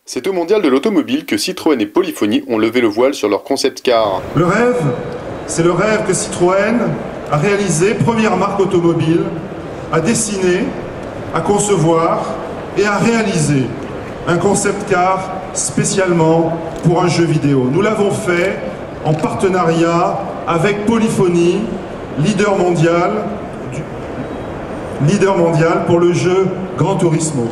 C'est au mondial de l'automobile que Citroën et Polyphony ont levé le voile sur leur concept car. Le rêve, c'est le rêve que Citroën a réalisé, première marque automobile, à dessiner, à concevoir et à réaliser un concept car spécialement pour un jeu vidéo. Nous l'avons fait en partenariat avec Polyphony, leader mondial pour le jeu Gran Turismo.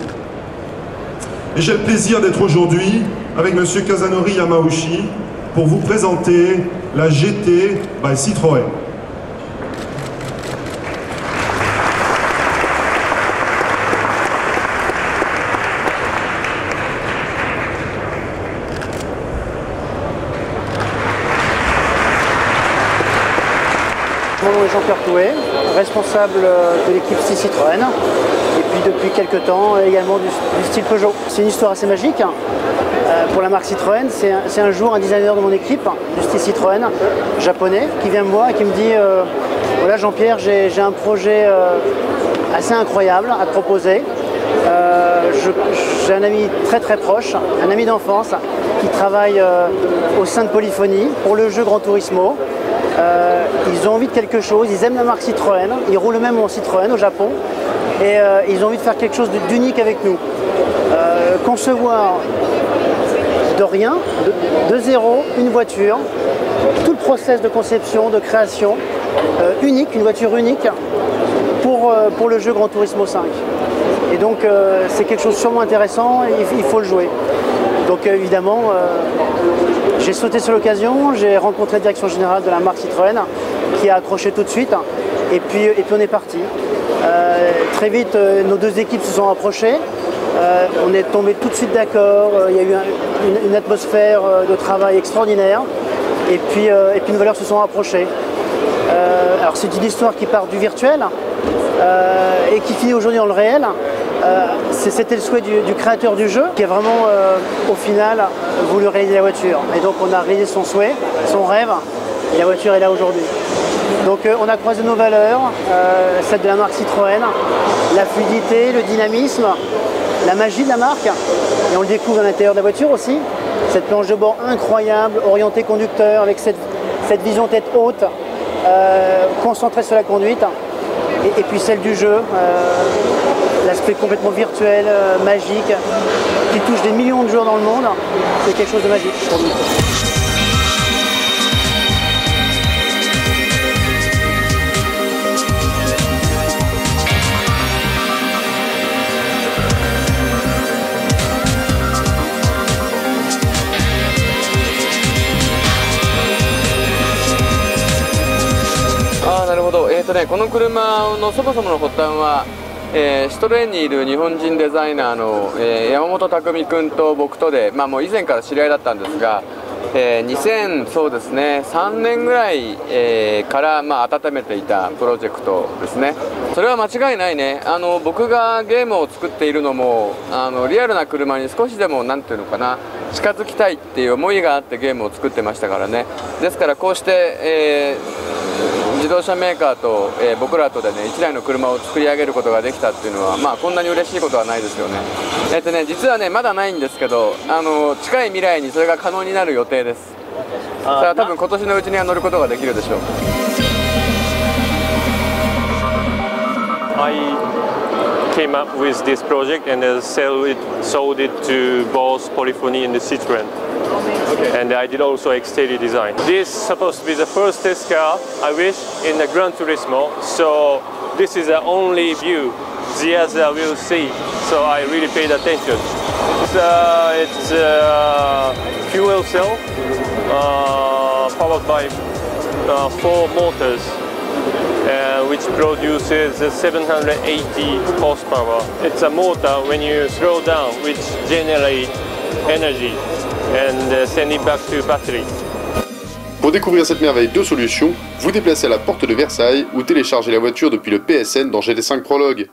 Et j'ai le plaisir d'être aujourd'hui avec M. Kazunori Yamauchi pour vous présenter la GT by Citroën. Mon nom est Jean-Pierre Touet, responsable de l'équipe Citroën, et puis depuis quelques temps également du style Peugeot. C'est une histoire assez magique pour la marque Citroën. C'est un jour un designer de mon équipe du style Citroën, japonais, qui vient me voir et qui me dit voilà Jean-Pierre, j'ai un projet assez incroyable à te proposer. J'ai un ami très proche, un ami d'enfance qui travaille au sein de Polyphony pour le jeu Gran Turismo. Ils ont envie de quelque chose, ils aiment la marque Citroën, ils roulent même en Citroën au Japon et ils ont envie de faire quelque chose d'unique avec nous. Concevoir de rien, de zéro, une voiture, tout le process de conception, de création, unique, une voiture unique pour le jeu Gran Turismo 5. Et donc c'est quelque chose de sûrement intéressant, il faut le jouer. Donc évidemment, j'ai sauté sur l'occasion, j'ai rencontré la direction générale de la marque Citroën qui a accroché tout de suite et puis on est parti. Très vite, nos deux équipes se sont rapprochées, on est tombé tout de suite d'accord, il y a eu une atmosphère de travail extraordinaire et puis nos valeurs se sont rapprochées. Alors c'est une histoire qui part du virtuel et qui finit aujourd'hui dans le réel. C'était le souhait du créateur du jeu qui a vraiment au final voulu réaliser la voiture. Et donc on a réalisé son souhait, son rêve, et la voiture est là aujourd'hui. Donc on a croisé nos valeurs, celle de la marque Citroën, la fluidité, le dynamisme, la magie de la marque, et on le découvre à l'intérieur de la voiture aussi. Cette planche de bord incroyable, orientée conducteur, avec cette vision tête haute, concentrée sur la conduite, et puis celle du jeu. L'aspect complètement virtuel, magique, qui touche des millions de joueurs dans le monde, c'est quelque chose de magique pour nous. Ah, なるほど。この車のそもそもの発端は、シトロエンにいる日本人デザイナーの、山本匠君と僕とで、もう以前から知り合いだったんですが、そうですね、3年ぐらい、から、温めていたプロジェクトですね。それは間違いないね。僕がゲームを作っているのもリアルな車に少しでもなんていうのかな、近づきたいっていう思いがあってゲームを作ってましたからね。ですからこうして、自動車メーカーと、僕らとでね1台の車を作り上げることができたっていうのはこんなに嬉しいことはないですよね。実はねまだないんですけど近い未来にそれが可能になる予定です。だから多分今年のうちには乗ることができるでしょう。I came up with this project and sold it to both Polyphony and the Citroën. Okay. And I did also exterior design. This is supposed to be the first test car, I wish, in the Gran Turismo. So this is the only view the other will see. So I really paid attention. It's a fuel cell powered by 4 motors, which produces 780 horsepower. It's a motor when you slow down, which generates energy and send it back to battery. Pour découvrir cette merveille de solutions, vous déplacez à la porte de Versailles ou téléchargez la voiture depuis le PSN dans GT5 Prologue.